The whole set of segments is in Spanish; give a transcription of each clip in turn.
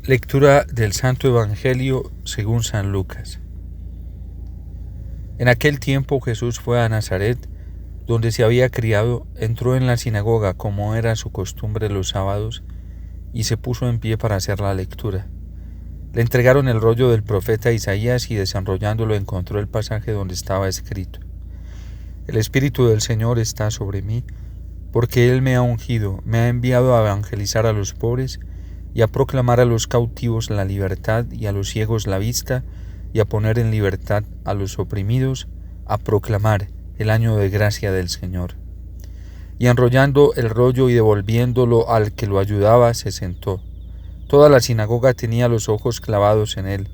Lectura del Santo Evangelio según San Lucas. En aquel tiempo Jesús fue a Nazaret, donde se había criado, entró en la sinagoga como era su costumbre los sábados, y se puso en pie para hacer la lectura. Le entregaron el rollo del profeta Isaías y desenrollándolo encontró el pasaje donde estaba escrito: El Espíritu del Señor está sobre mí, porque Él me ha ungido, me ha enviado a evangelizar a los pobres y a proclamar a los cautivos la libertad y a los ciegos la vista, y a poner en libertad a los oprimidos, a proclamar el año de gracia del Señor. Y enrollando el rollo y devolviéndolo al que lo ayudaba, se sentó. Toda la sinagoga tenía los ojos clavados en él,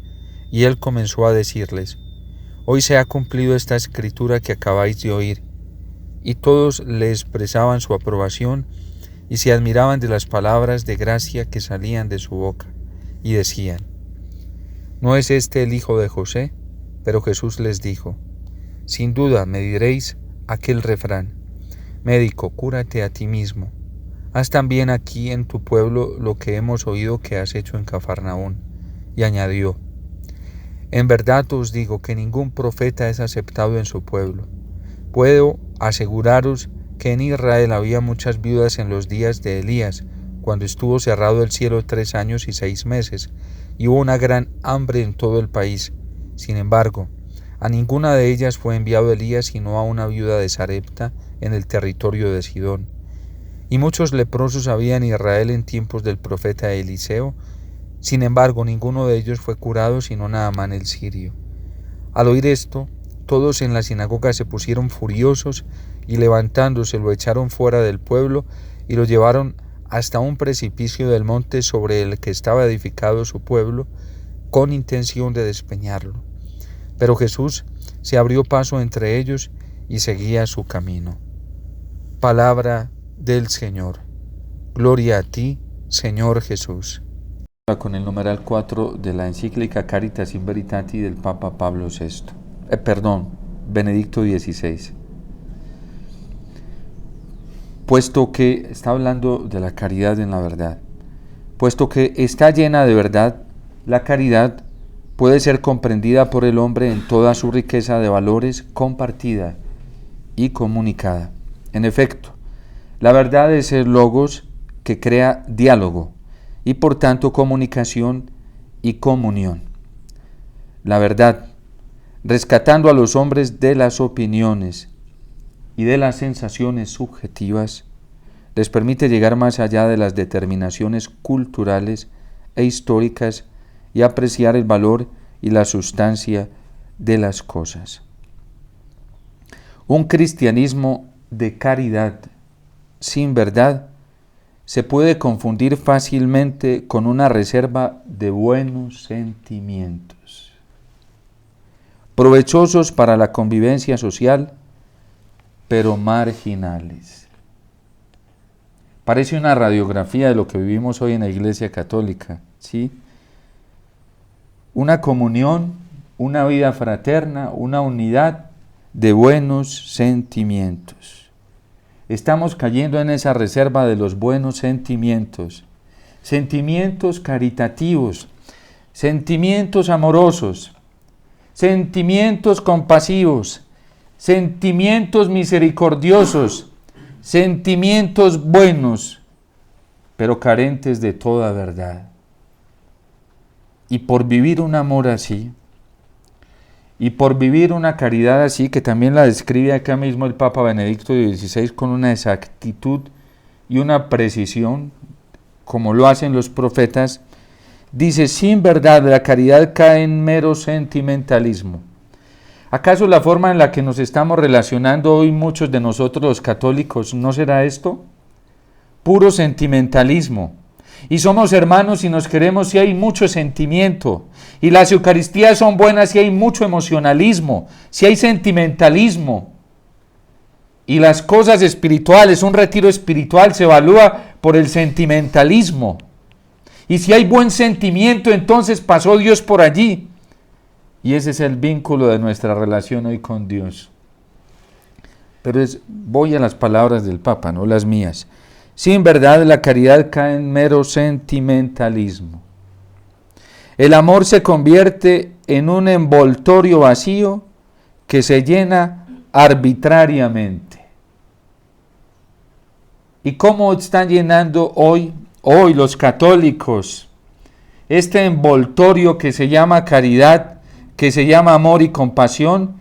y él comenzó a decirles: Hoy se ha cumplido esta escritura que acabáis de oír. Y todos le expresaban su aprobación y se admiraban de las palabras de gracia que salían de su boca, y decían: ¿No es este el hijo de José? Pero Jesús les dijo: Sin duda me diréis aquel refrán: Médico, cúrate a ti mismo. Haz también aquí en tu pueblo lo que hemos oído que has hecho en Cafarnaún. Y añadió: En verdad os digo que ningún profeta es aceptado en su pueblo. Puedo aseguraros que en Israel había muchas viudas en los días de Elías, cuando estuvo cerrado el cielo 3 años y 6 meses, y hubo una gran hambre en todo el país. Sin embargo, a ninguna de ellas fue enviado Elías, sino a una viuda de Sarepta en el territorio de Sidón. Y muchos leprosos había en Israel en tiempos del profeta Eliseo. Sin embargo, ninguno de ellos fue curado, sino Naamán el sirio. Al oír esto, todos en la sinagoga se pusieron furiosos y levantándose lo echaron fuera del pueblo y lo llevaron hasta un precipicio del monte sobre el que estaba edificado su pueblo, con intención de despeñarlo. Pero Jesús se abrió paso entre ellos y seguía su camino. Palabra del Señor. Gloria a ti, Señor Jesús. Con el numeral 4 de la encíclica Caritas in Veritate del Papa Pablo VI. Benedicto XVI. Puesto que está hablando de la caridad en la verdad, puesto que está llena de verdad, la caridad puede ser comprendida por el hombre en toda su riqueza de valores, compartida y comunicada. En efecto, la verdad es el logos que crea diálogo y por tanto comunicación y comunión. La verdad, rescatando a los hombres de las opiniones y de las sensaciones subjetivas, les permite llegar más allá de las determinaciones culturales e históricas y apreciar el valor y la sustancia de las cosas. Un cristianismo de caridad sin verdad se puede confundir fácilmente con una reserva de buenos sentimientos, provechosos para la convivencia social, pero marginales. Parece una radiografía de lo que vivimos hoy en la Iglesia Católica, ¿sí? Una comunión, una vida fraterna, una unidad de buenos sentimientos. Estamos cayendo en esa reserva de los buenos sentimientos, sentimientos caritativos, sentimientos amorosos, sentimientos compasivos, sentimientos misericordiosos, sentimientos buenos, pero carentes de toda verdad. Y por vivir un amor así, y por vivir una caridad así, que también la describe acá mismo el Papa Benedicto XVI con una exactitud y una precisión, como lo hacen los profetas, dice: sin verdad la caridad cae en mero sentimentalismo. ¿Acaso la forma en la que nos estamos relacionando hoy muchos de nosotros los católicos no será esto? Puro sentimentalismo. Y somos hermanos y nos queremos si hay mucho sentimiento. Y las Eucaristías son buenas si hay mucho emocionalismo, si hay sentimentalismo. Y las cosas espirituales, un retiro espiritual se evalúa por el sentimentalismo. Y si hay buen sentimiento, entonces pasó Dios por allí. Y ese es el vínculo de nuestra relación hoy con Dios. Pero voy a las palabras del Papa, no las mías. Sin verdad la caridad cae en mero sentimentalismo. El amor se convierte en un envoltorio vacío que se llena arbitrariamente. ¿Y cómo están llenando hoy los católicos este envoltorio que se llama caridad, que se llama amor y compasión,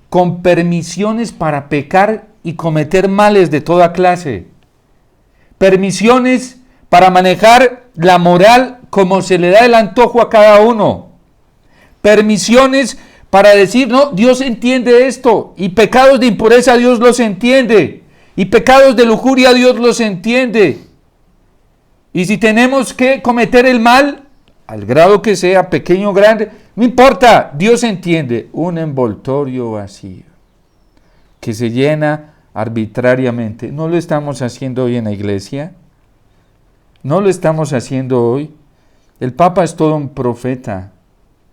con permisiones para pecar y cometer males de toda clase? Permisiones para manejar la moral como se le da el antojo a cada uno. Permisiones para decir, no, Dios entiende esto, y pecados de impureza Dios los entiende, y pecados de lujuria Dios los entiende. Y si tenemos que cometer el mal, al grado que sea, pequeño o grande, no importa, Dios entiende. Un envoltorio vacío que se llena arbitrariamente. ¿No lo estamos haciendo hoy en la iglesia? ¿No lo estamos haciendo hoy? El Papa es todo un profeta,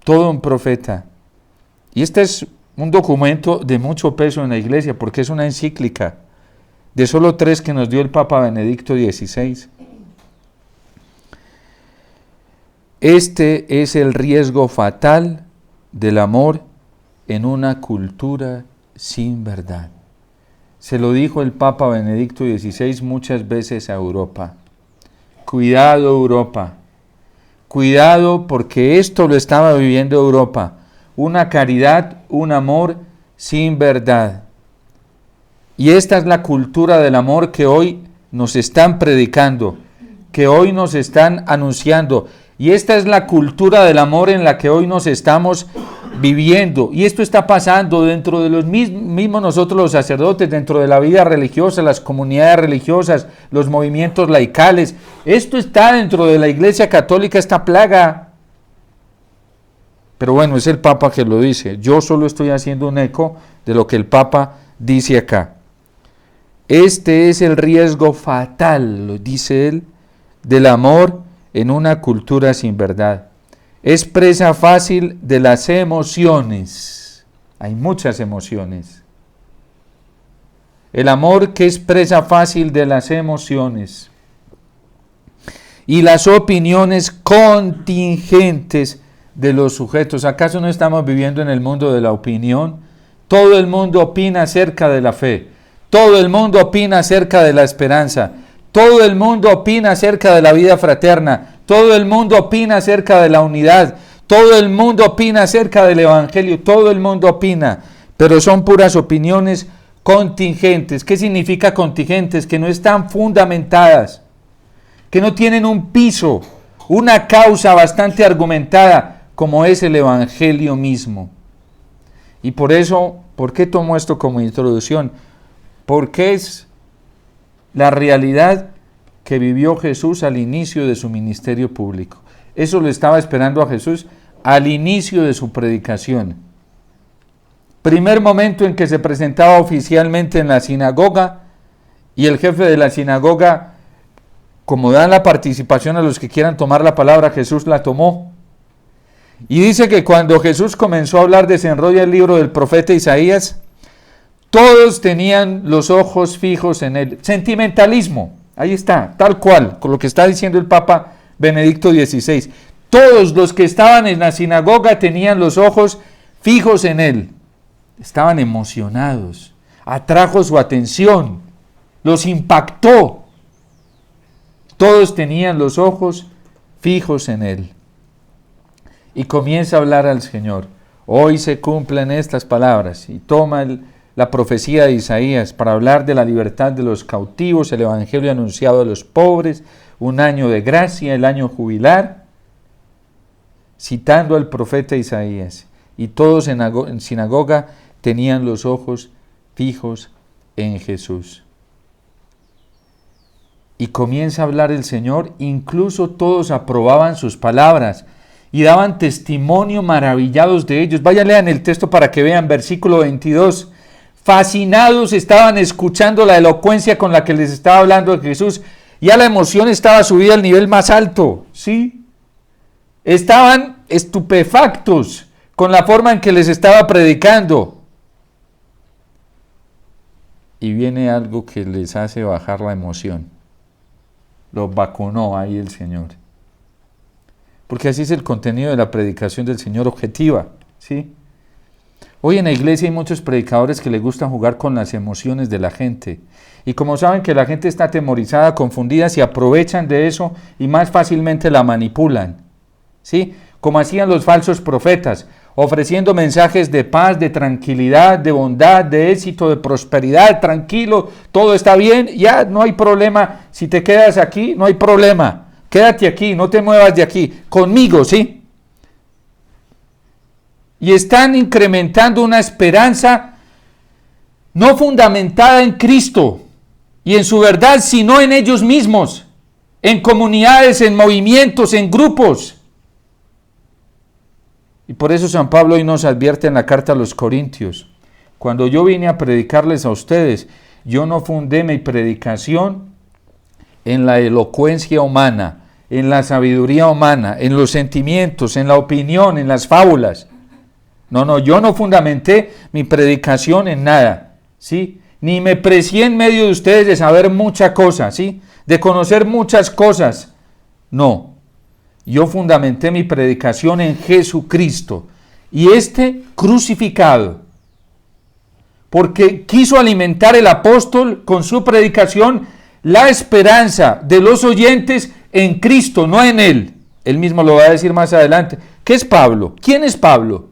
todo un profeta. Y este es un documento de mucho peso en la iglesia, porque es una encíclica de solo 3 que nos dio el Papa Benedicto XVI. Este es el riesgo fatal del amor en una cultura sin verdad. Se lo dijo el Papa Benedicto XVI muchas veces a Europa. Cuidado, Europa. Cuidado, porque esto lo estaba viviendo Europa. Una caridad, un amor sin verdad. Y esta es la cultura del amor que hoy nos están predicando, que hoy nos están anunciando. Y esta es la cultura del amor en la que hoy nos estamos viviendo. Y esto está pasando dentro de los mismos nosotros los sacerdotes, dentro de la vida religiosa, las comunidades religiosas, los movimientos laicales. Esto está dentro de la Iglesia Católica, esta plaga. Pero bueno, es el Papa que lo dice. Yo solo estoy haciendo un eco de lo que el Papa dice acá. Este es el riesgo fatal, lo dice él, del amor en una cultura sin verdad. Es presa fácil de las emociones. Hay muchas emociones. El amor que es presa fácil de las emociones. Y las opiniones contingentes de los sujetos. ¿Acaso no estamos viviendo en el mundo de la opinión? Todo el mundo opina acerca de la fe. Todo el mundo opina acerca de la esperanza. Todo el mundo opina acerca de la vida fraterna. Todo el mundo opina acerca de la unidad. Todo el mundo opina acerca del evangelio. Todo el mundo opina. Pero son puras opiniones contingentes. ¿Qué significa contingentes? Que no están fundamentadas. Que no tienen un piso, una causa bastante argumentada, como es el evangelio mismo. Y por eso, ¿por qué tomo esto como introducción? Porque es la realidad que vivió Jesús al inicio de su ministerio público. Eso lo estaba esperando a Jesús al inicio de su predicación. Primer momento en que se presentaba oficialmente en la sinagoga, y el jefe de la sinagoga, como dan la participación a los que quieran tomar la palabra, Jesús la tomó. Y dice que cuando Jesús comenzó a hablar, desenrolla el libro del profeta Isaías, todos tenían los ojos fijos en él. Sentimentalismo, ahí está, tal cual, con lo que está diciendo el Papa Benedicto XVI. Todos los que estaban en la sinagoga tenían los ojos fijos en él. Estaban emocionados, atrajo su atención, los impactó. Todos tenían los ojos fijos en él. Y comienza a hablar al Señor. Hoy se cumplen estas palabras, y toma la profecía de Isaías para hablar de la libertad de los cautivos, el evangelio anunciado a los pobres, un año de gracia, el año jubilar, citando al profeta Isaías. Y todos en sinagoga tenían los ojos fijos en Jesús. Y comienza a hablar el Señor, incluso todos aprobaban sus palabras y daban testimonio maravillados de ellos. Vayan, lean el texto para que vean, versículo 22. Fascinados estaban escuchando la elocuencia con la que les estaba hablando de Jesús. Ya la emoción estaba subida al nivel más alto, ¿sí? Estaban estupefactos con la forma en que les estaba predicando. Y viene algo que les hace bajar la emoción. Los vacunó ahí el Señor. porque así es el contenido de la predicación del Señor, objetiva, ¿sí? Hoy en la iglesia hay muchos predicadores que les gusta jugar con las emociones de la gente. Y como saben que la gente está atemorizada, confundida, se aprovechan de eso y más fácilmente la manipulan, ¿sí? Como hacían los falsos profetas, ofreciendo mensajes de paz, de tranquilidad, de bondad, de éxito, de prosperidad, tranquilo, todo está bien, ya no hay problema, si te quedas aquí, no hay problema, quédate aquí, no te muevas de aquí, conmigo, ¿sí? Y están incrementando una esperanza no fundamentada en Cristo y en su verdad, sino en ellos mismos, en comunidades, en movimientos, en grupos. Y por eso San Pablo hoy nos advierte en la carta a los Corintios: cuando yo vine a predicarles a ustedes, yo no fundé mi predicación en la elocuencia humana, en la sabiduría humana, en los sentimientos, en la opinión, en las fábulas. No, yo no fundamenté mi predicación en nada, ¿sí? Ni me precié en medio de ustedes de saber muchas cosas, ¿sí? De conocer muchas cosas. No, yo fundamenté mi predicación en Jesucristo y crucificado, porque quiso alimentar el apóstol con su predicación la esperanza de los oyentes en Cristo, no en él. Él mismo lo va a decir más adelante. ¿Qué es Pablo? ¿Quién es Pablo?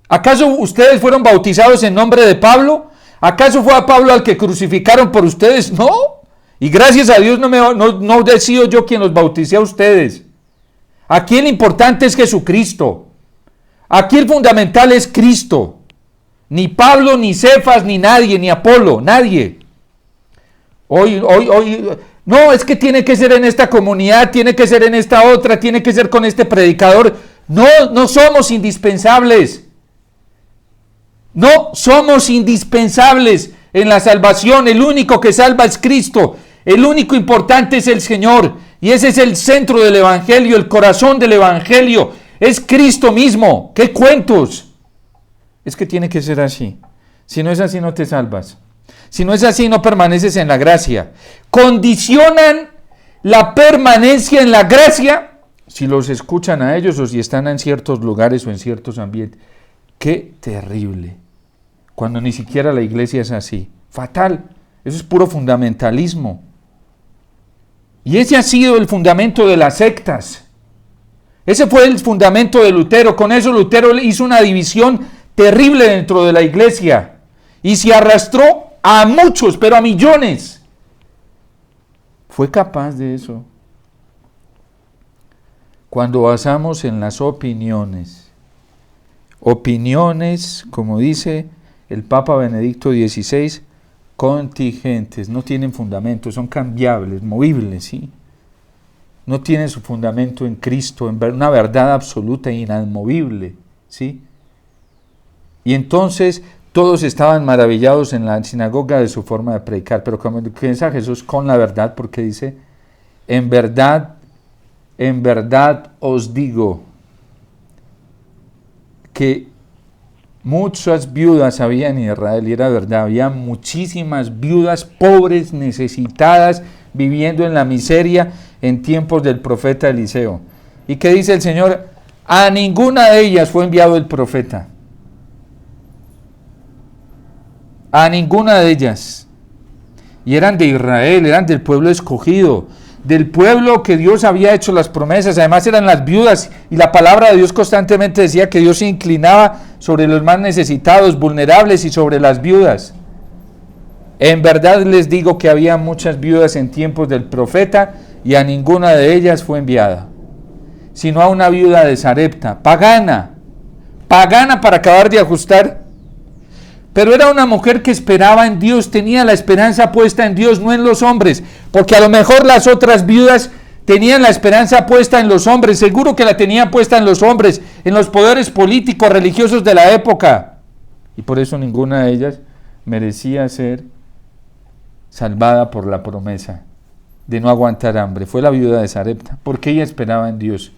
¿Acaso ustedes fueron bautizados en nombre de Pablo? ¿Acaso fue a Pablo al que crucificaron por ustedes? No. Y gracias a Dios no he sido yo quien los bauticé a ustedes. Aquí el importante es Jesucristo. Aquí el fundamental es Cristo. Ni Pablo, ni Cefas, ni nadie, ni Apolo, nadie. Hoy, no, es que tiene que ser en esta comunidad, tiene que ser en esta otra, tiene que ser con este predicador. No somos indispensables. No somos indispensables en la salvación. El único que salva es Cristo. El único importante es el Señor. Y ese es el centro del Evangelio, el corazón del Evangelio. Es Cristo mismo. ¿Qué cuentos? Es que tiene que ser así. Si no es así, no te salvas. Si no es así, no permaneces en la gracia. Condicionan la permanencia en la gracia si los escuchan a ellos o si están en ciertos lugares o en ciertos ambientes. ¡Qué terrible! Cuando ni siquiera la iglesia es así. Fatal. Eso es puro fundamentalismo. Y ese ha sido el fundamento de las sectas. Ese fue el fundamento de Lutero. Con eso Lutero hizo una división terrible dentro de la iglesia. Y se arrastró a muchos, pero a millones. Fue capaz de eso. Cuando basamos en las opiniones, como dice el Papa Benedicto XVI, contingentes, no tienen fundamento, son cambiables, movibles, ¿sí? No tienen su fundamento en Cristo, en una verdad absoluta e inamovible, ¿sí? Y entonces todos estaban maravillados en la sinagoga de su forma de predicar, pero como piensa Jesús con la verdad, porque dice, en verdad os digo que muchas viudas había en Israel, y era verdad, había muchísimas viudas pobres, necesitadas, viviendo en la miseria en tiempos del profeta Eliseo. ¿Y qué dice el Señor? A ninguna de ellas fue enviado el profeta. A ninguna de ellas. Y eran de Israel, eran del pueblo escogido, del pueblo que Dios había hecho las promesas. Además eran las viudas, y la palabra de Dios constantemente decía que Dios se inclinaba sobre los más necesitados, vulnerables, y sobre las viudas. En verdad les digo que había muchas viudas en tiempos del profeta, y a ninguna de ellas fue enviada, sino a una viuda de Sarepta, pagana para acabar de ajustar. Pero era una mujer que esperaba en Dios, tenía la esperanza puesta en Dios, no en los hombres, porque a lo mejor las otras viudas tenían la esperanza puesta en los hombres, seguro que la tenían puesta en los hombres, en los poderes políticos, religiosos de la época, y por eso ninguna de ellas merecía ser salvada por la promesa de no aguantar hambre. Fue la viuda de Sarepta, porque ella esperaba en Dios.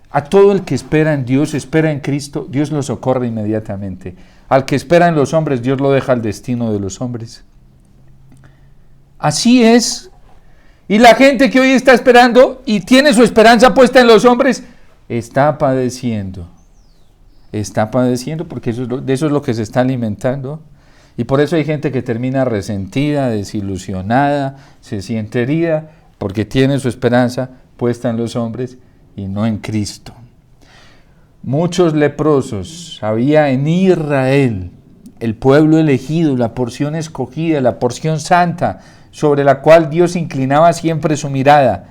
A todo el que espera en Dios, espera en Cristo, Dios lo socorre inmediatamente. Al que espera en los hombres, Dios lo deja al destino de los hombres. Así es Y la gente que hoy está esperando y tiene su esperanza puesta en los hombres, está padeciendo. Está padeciendo porque de eso es lo que se está alimentando. Y por eso hay gente que termina resentida, desilusionada, se siente herida, porque tiene su esperanza puesta en los hombres y no en Cristo. Muchos leprosos había en Israel, el pueblo elegido, la porción escogida, la porción santa, sobre la cual Dios inclinaba siempre su mirada.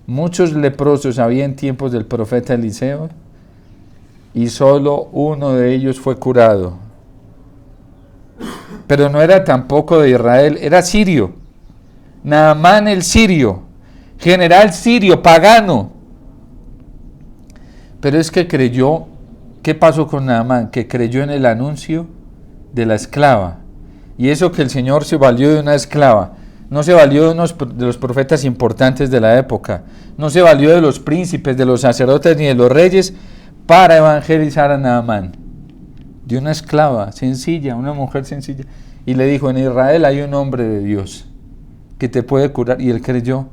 Muchos leprosos había en tiempos del profeta Eliseo, y solo uno de ellos fue curado. Pero no era tampoco de Israel, era sirio. Naamán el sirio, general sirio, pagano. Pero es que creyó. ¿Qué pasó con Naamán? Que creyó en el anuncio de la esclava. Y eso que el Señor se valió de una esclava. No se valió de los profetas importantes de la época. No se valió de los príncipes, de los sacerdotes ni de los reyes para evangelizar a Naamán. De una esclava sencilla, una mujer sencilla. Y le dijo, en Israel hay un hombre de Dios que te puede curar. Y él creyó.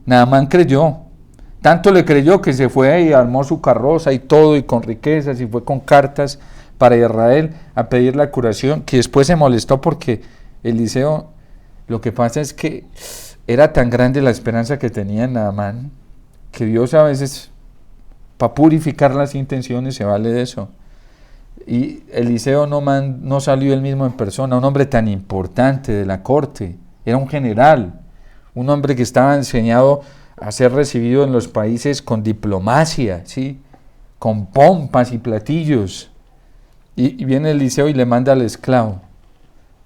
Naamán creyó. Tanto le creyó que se fue y armó su carroza y todo, y con riquezas, y fue con cartas para Israel a pedir la curación, que después se molestó porque Eliseo, lo que pasa es que era tan grande la esperanza que tenía en Naamán, que Dios a veces, para purificar las intenciones, se vale de eso. Y Eliseo no salió él mismo en persona, un hombre tan importante de la corte, era un general, un hombre que estaba enseñado a ser recibido en los países con diplomacia, ¿sí? Con pompas y platillos. Y viene Eliseo y le manda al esclavo,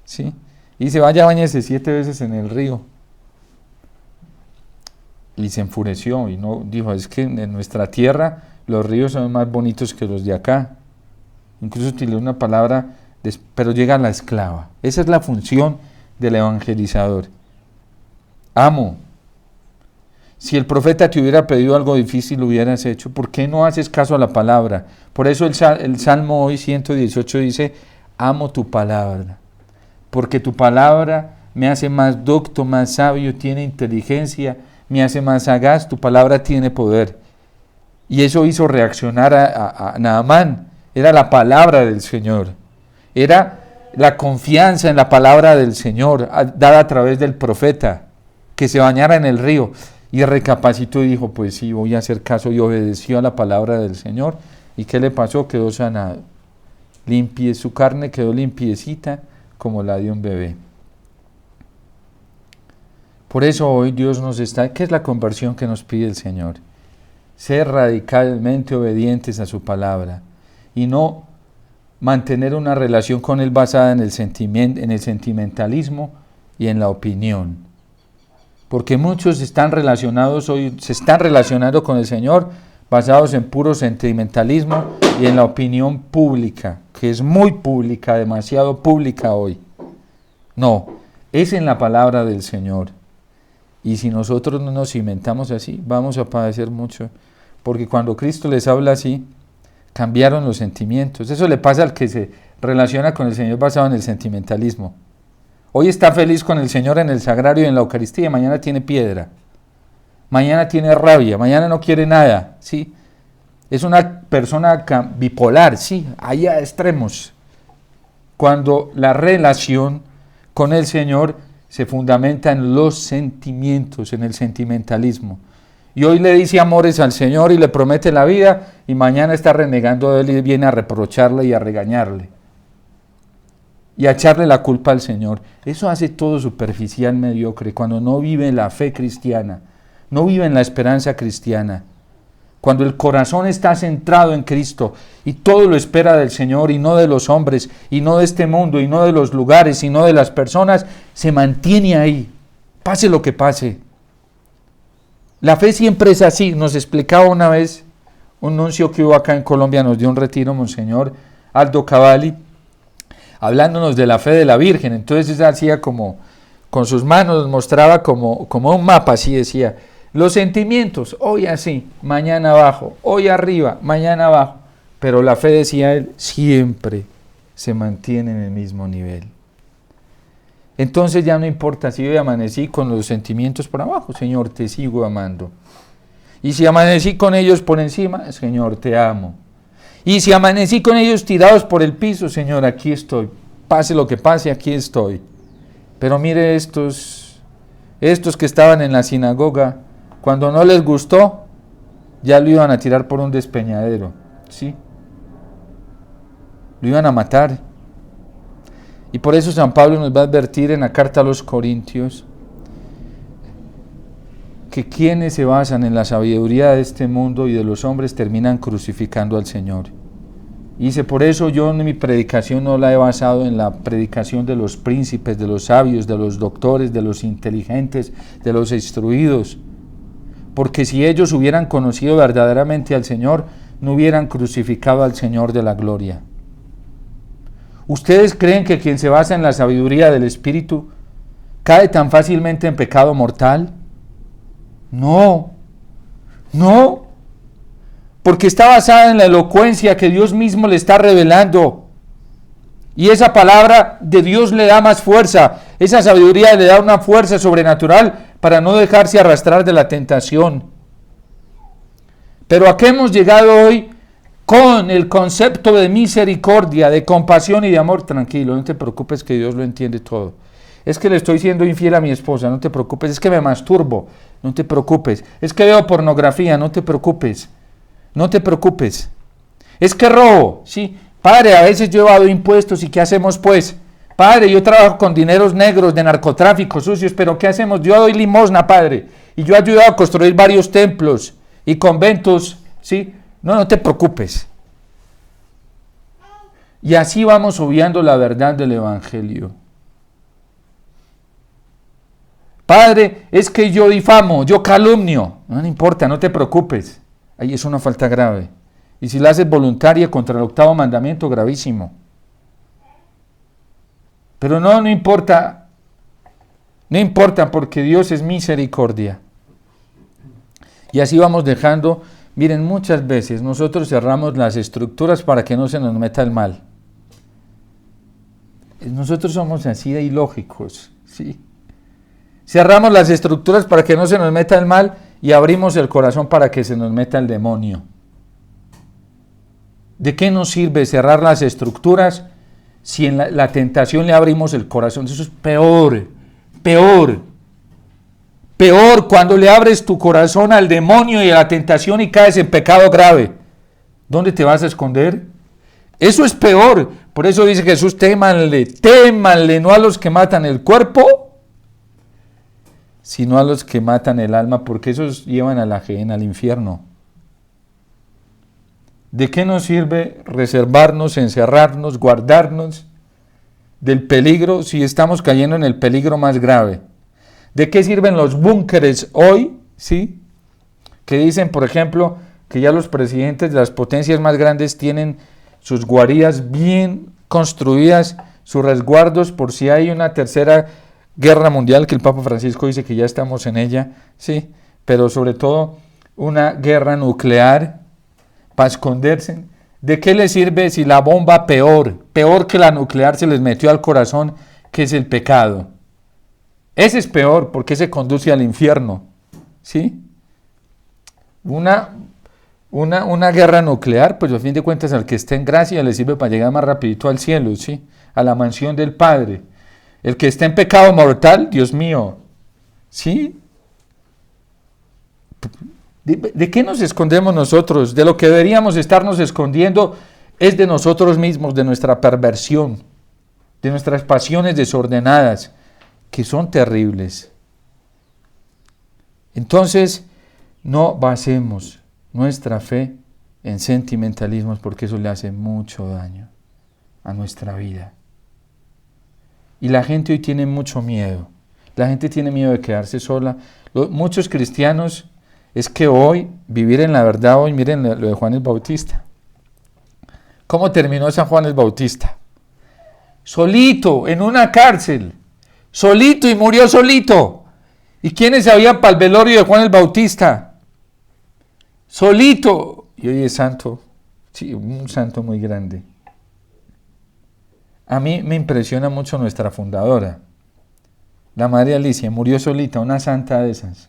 ¿sí? Y dice, vaya, báñese 7 veces en el río. Y se enfureció y no dijo, es que en nuestra tierra los ríos son más bonitos que los de acá. Incluso utilizó una palabra, pero llega la esclava. Esa es la función del evangelizador. Amo. Si el profeta te hubiera pedido algo difícil, lo hubieras hecho. ¿Por qué no haces caso a la palabra? Por eso el Salmo hoy 118 dice, amo tu palabra, porque tu palabra me hace más docto, más sabio, tiene inteligencia, me hace más sagaz, tu palabra tiene poder. Y eso hizo reaccionar a Naamán. Era la palabra del Señor. Era la confianza en la palabra del Señor, dada a través del profeta, que se bañara en el río. Y recapacitó y dijo, pues sí, voy a hacer caso, y obedeció a la palabra del Señor. ¿Y qué le pasó? Quedó sanado. Su carne quedó limpiecita como la de un bebé. Por eso hoy Dios nos está... ¿Qué es la conversión que nos pide el Señor? Ser radicalmente obedientes a su palabra y no mantener una relación con Él basada en el sentimentalismo y en la opinión. Porque muchos se están relacionando con el Señor basados en puro sentimentalismo y en la opinión pública, que es muy pública, demasiado pública hoy. No, es en la palabra del Señor. Y si nosotros no nos cimentamos así, vamos a padecer mucho. Porque cuando Cristo les habla así, cambiaron los sentimientos. Eso le pasa al que se relaciona con el Señor basado en el sentimentalismo. Hoy está feliz con el Señor en el sagrario y en la Eucaristía, mañana tiene piedra, mañana tiene rabia, mañana no quiere nada, ¿sí? Es una persona bipolar, sí, hay a extremos. Cuando la relación con el Señor se fundamenta en los sentimientos, en el sentimentalismo. Y hoy le dice amores al Señor y le promete la vida, y mañana está renegando de Él y viene a reprocharle y a regañarle. Y a echarle la culpa al Señor. Eso hace todo superficial, mediocre, cuando no vive la fe cristiana, no vive en la esperanza cristiana. Cuando el corazón está centrado en Cristo y todo lo espera del Señor y no de los hombres, y no de este mundo, y no de los lugares, y no de las personas, se mantiene ahí, pase lo que pase. La fe siempre es así. Nos explicaba una vez un nuncio que hubo acá en Colombia, nos dio un retiro, Monseñor Aldo Cavalli, hablándonos de la fe de la Virgen. Entonces hacía como, con sus manos mostraba como un mapa, así decía, los sentimientos, hoy así, mañana abajo, hoy arriba, mañana abajo, pero la fe, decía él, siempre se mantiene en el mismo nivel. entonces ya no importa si hoy amanecí con los sentimientos por abajo, Señor, te sigo amando. Y si amanecí con ellos por encima, Señor, te amo. Y si amanecí con ellos tirados por el piso, Señor, aquí estoy. Pase lo que pase, aquí estoy. Pero mire estos que estaban en la sinagoga, cuando no les gustó, ya lo iban a tirar por un despeñadero, ¿sí? Lo iban a matar. Y por eso San Pablo nos va a advertir en la carta a los Corintios que quienes se basan en la sabiduría de este mundo y de los hombres terminan crucificando al Señor. Y dice, por eso yo en mi predicación no la he basado en la predicación de los príncipes, de los sabios, de los doctores, de los inteligentes, de los instruidos. Porque si ellos hubieran conocido verdaderamente al Señor, no hubieran crucificado al Señor de la gloria. ¿Ustedes creen que quien se basa en la sabiduría del Espíritu cae tan fácilmente en pecado mortal? No, porque está basada en la elocuencia que Dios mismo le está revelando. Y esa palabra de Dios le da más fuerza, esa sabiduría le da una fuerza sobrenatural para no dejarse arrastrar de la tentación. Pero ¿a qué hemos llegado hoy? Con el concepto de misericordia, de compasión y de amor. Tranquilo, no te preocupes que Dios lo entiende todo. Es que le estoy siendo infiel a mi esposa, no te preocupes. Es que me masturbo, no te preocupes. Es que veo pornografía, no te preocupes. No te preocupes. Es que robo, sí. Padre, a veces yo evado impuestos, ¿y qué hacemos pues? Padre, yo trabajo con dineros negros de narcotráfico, sucios, pero ¿qué hacemos? Yo doy limosna, Padre. Y yo he ayudado a construir varios templos y conventos, ¿sí? No te preocupes. Y así vamos obviando la verdad del Evangelio. Padre, es que yo difamo, yo calumnio. No importa, no te preocupes. Ahí es una falta grave. Y si la haces voluntaria contra el 8º mandamiento, gravísimo. Pero no importa. No importa, porque Dios es misericordia. Y así vamos dejando. Miren, muchas veces nosotros cerramos las estructuras para que no se nos meta el mal. Nosotros somos así de ilógicos, ¿sí? Cerramos las estructuras para que no se nos meta el mal y abrimos el corazón para que se nos meta el demonio. ¿De qué nos sirve cerrar las estructuras si en la tentación le abrimos el corazón? Eso es peor. Peor cuando le abres tu corazón al demonio y a la tentación y caes en pecado grave. ¿Dónde te vas a esconder? Eso es peor. Por eso dice Jesús, témanle, no a los que matan el cuerpo, sino a los que matan el alma, porque esos llevan a la gehenna, al infierno. ¿De qué nos sirve reservarnos, encerrarnos, guardarnos del peligro si estamos cayendo en el peligro más grave? ¿De qué sirven los búnkeres hoy? ¿Sí? Que dicen, por ejemplo, que ya los presidentes de las potencias más grandes tienen sus guaridas bien construidas, sus resguardos por si hay una tercera guerra mundial, que el Papa Francisco dice que ya estamos en ella, ¿sí? Pero sobre todo una guerra nuclear para esconderse. ¿De qué les sirve si la bomba peor que la nuclear se les metió al corazón, que es el pecado? Ese es peor porque se conduce al infierno, ¿sí? Una guerra nuclear, pues a fin de cuentas al que esté en gracia le sirve para llegar más rapidito al cielo, ¿sí? A la mansión del Padre. El que esté en pecado mortal, Dios mío, ¿sí? ¿De qué nos escondemos nosotros? De lo que deberíamos estarnos escondiendo es de nosotros mismos, de nuestra perversión, de nuestras pasiones desordenadas, que son terribles. Entonces, no basemos nuestra fe en sentimentalismos, porque eso le hace mucho daño a nuestra vida. Y la gente hoy tiene mucho miedo. La gente tiene miedo de quedarse sola. Muchos cristianos, es que hoy, vivir en la verdad, hoy miren lo de Juan el Bautista. ¿Cómo terminó San Juan el Bautista? Solito, en una cárcel. Solito, y murió solito. ¿Y quiénes habían para el velorio de Juan el Bautista? Solito. Y hoy es santo. Sí, un santo muy grande. A mí me impresiona mucho nuestra fundadora. La Madre Alicia murió solita, una santa de esas.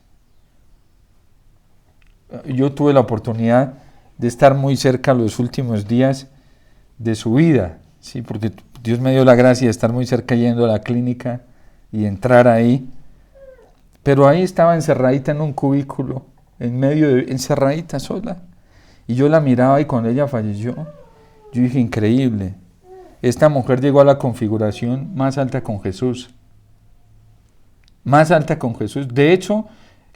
Yo tuve la oportunidad de estar muy cerca los últimos días de su vida, ¿sí? Porque Dios me dio la gracia de estar muy cerca yendo a la clínica y entrar ahí. Pero ahí estaba encerradita en un cubículo, encerradita sola. Y yo la miraba y cuando ella falleció, yo dije, increíble. Esta mujer llegó a la configuración más alta con Jesús. Más alta con Jesús. De hecho,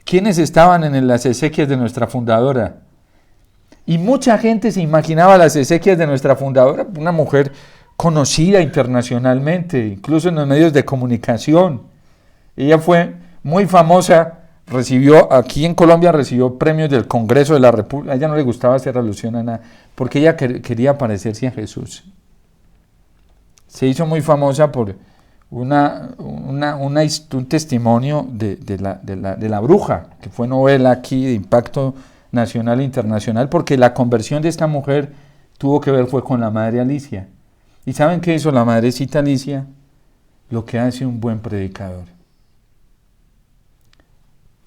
¿quiénes estaban en las exequias de nuestra fundadora? Y mucha gente se imaginaba las exequias de nuestra fundadora, una mujer conocida internacionalmente, incluso en los medios de comunicación. Ella fue muy famosa, aquí en Colombia recibió premios del Congreso de la República. A ella no le gustaba hacer alusión a nada, porque ella quería parecerse a Jesús. Se hizo muy famosa por un testimonio de la bruja, que fue novela aquí de impacto nacional e internacional, porque la conversión de esta mujer tuvo que ver fue con la Madre Alicia. ¿Y saben qué hizo la Madrecita Alicia? Lo que hace un buen predicador.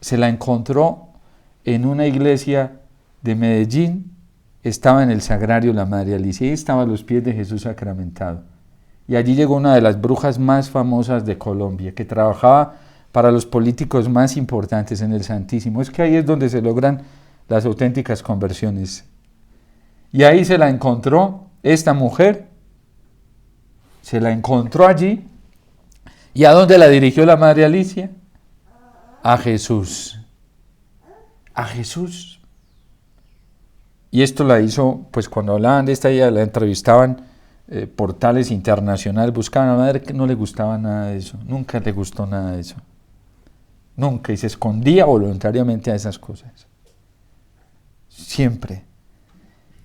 Se la encontró en una iglesia de Medellín, estaba en el sagrario la Madre Alicia y estaba a los pies de Jesús sacramentado. Y allí llegó una de las brujas más famosas de Colombia, que trabajaba para los políticos más importantes en el Santísimo. Es que ahí es donde se logran las auténticas conversiones. Y ahí se la encontró esta mujer, se la encontró allí. ¿Y a dónde la dirigió la Madre Alicia? A Jesús. A Jesús. Y esto la hizo, pues cuando hablaban de esta, ella la entrevistaban, portales internacionales, buscaban a la madre, que no le gustaba nada de eso, nunca le gustó nada de eso. Nunca, y se escondía voluntariamente a esas cosas. Siempre.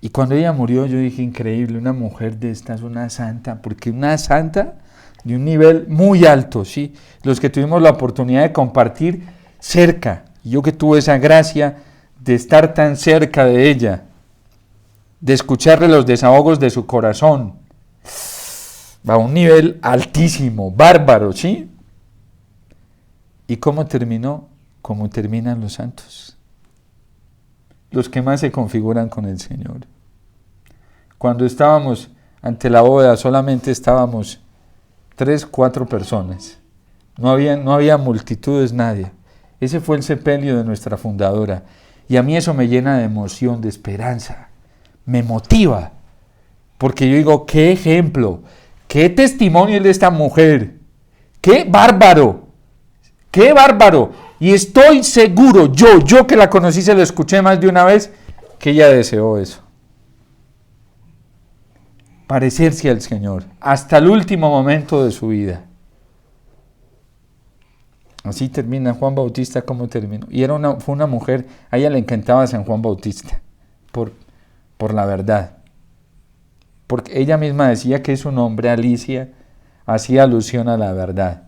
Y cuando ella murió, yo dije, increíble, una mujer de estas, una santa, porque una santa de un nivel muy alto, ¿sí? Los que tuvimos la oportunidad de compartir cerca, yo que tuve esa gracia de estar tan cerca de ella, de escucharle los desahogos de su corazón, a un nivel altísimo, bárbaro, ¿sí? ¿Y cómo terminó? Como terminan los santos, los que más se configuran con el Señor. Cuando estábamos ante la bóveda solamente estábamos 3, 4 personas, no había multitudes, nadie. Ese fue el sepelio de nuestra fundadora y a mí eso me llena de emoción, de esperanza, me motiva, porque yo digo, qué ejemplo, qué testimonio es de esta mujer, qué bárbaro, y estoy seguro, yo que la conocí, se lo escuché más de una vez, que ella deseó eso, parecerse al Señor, hasta el último momento de su vida. Así termina Juan Bautista, como terminó, y fue una mujer, a ella le encantaba San Juan Bautista, por la verdad, porque ella misma decía que su nombre, Alicia, hacía alusión a la verdad,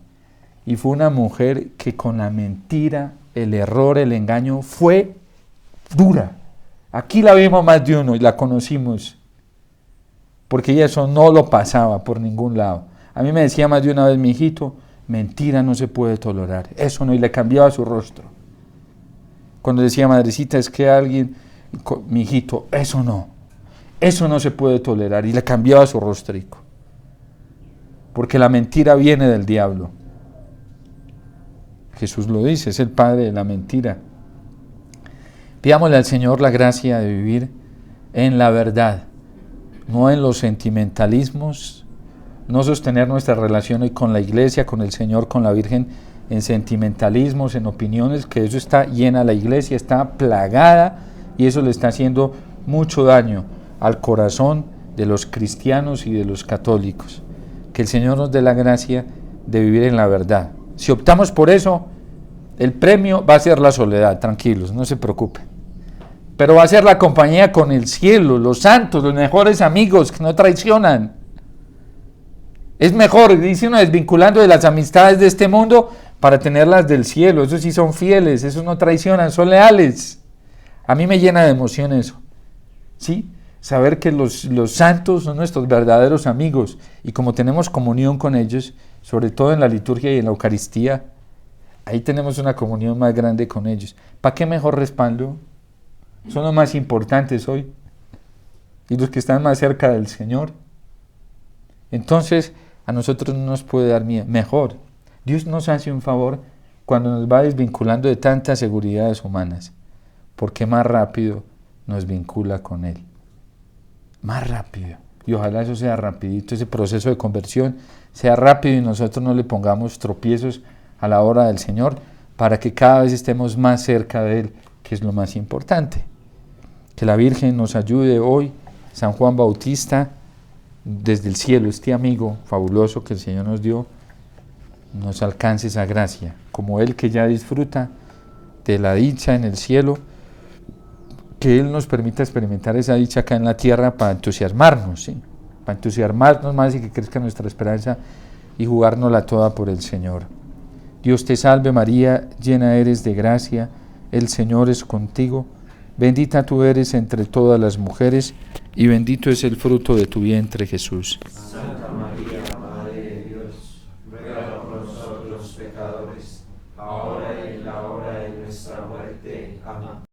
y fue una mujer que con la mentira, el error, el engaño, fue dura. Aquí la vimos más de uno y la conocimos, porque ella eso no lo pasaba por ningún lado. A mí me decía más de una vez, mi hijito, mentira no se puede tolerar, eso no, y le cambiaba su rostro. Cuando decía, madrecita, es que alguien, mi hijito, eso no se puede tolerar, y le cambiaba su rostrico, porque la mentira viene del diablo. Jesús lo dice, es el padre de la mentira. Pidámosle al Señor la gracia de vivir en la verdad, no en los sentimentalismos, no sostener nuestra relación hoy con la iglesia, con el Señor, con la Virgen, en sentimentalismos, en opiniones, que eso está llena, la iglesia está plagada y eso le está haciendo mucho daño al corazón de los cristianos y de los católicos. Que el Señor nos dé la gracia de vivir en la verdad. Si optamos por eso, el premio va a ser la soledad, tranquilos, no se preocupen. Pero va a ser la compañía con el cielo, los santos, los mejores amigos que no traicionan. Es mejor, dice uno, desvinculando de las amistades de este mundo para tenerlas del cielo. Esos sí son fieles, esos no traicionan, son leales. A mí me llena de emoción eso, ¿sí? Saber que los santos son nuestros verdaderos amigos y como tenemos comunión con ellos, sobre todo en la liturgia y en la Eucaristía, Ahí tenemos una comunión más grande con ellos. ¿Para qué mejor respaldo? Son los más importantes hoy y los que están más cerca del Señor. Entonces, a nosotros no nos puede dar mejor. Dios nos hace un favor cuando nos va desvinculando de tantas seguridades humanas, porque más rápido nos vincula con Él. Más rápido. Y ojalá eso sea rapidito, ese proceso de conversión sea rápido y nosotros no le pongamos tropiezos a la obra del Señor para que cada vez estemos más cerca de Él, que es lo más importante. Que la Virgen nos ayude hoy, San Juan Bautista, desde el cielo, este amigo fabuloso que el Señor nos dio, nos alcance esa gracia, como Él que ya disfruta de la dicha en el cielo, que Él nos permita experimentar esa dicha acá en la tierra para entusiasmarnos, ¿sí? Para entusiasmarnos más y que crezca nuestra esperanza y jugárnosla toda por el Señor. Dios te salve María, llena eres de gracia, el Señor es contigo, bendita tú eres entre todas las mujeres y bendito es el fruto de tu vientre Jesús. Santa María, Madre de Dios, ruega por nosotros los pecadores, ahora y en la hora de nuestra muerte. Amén.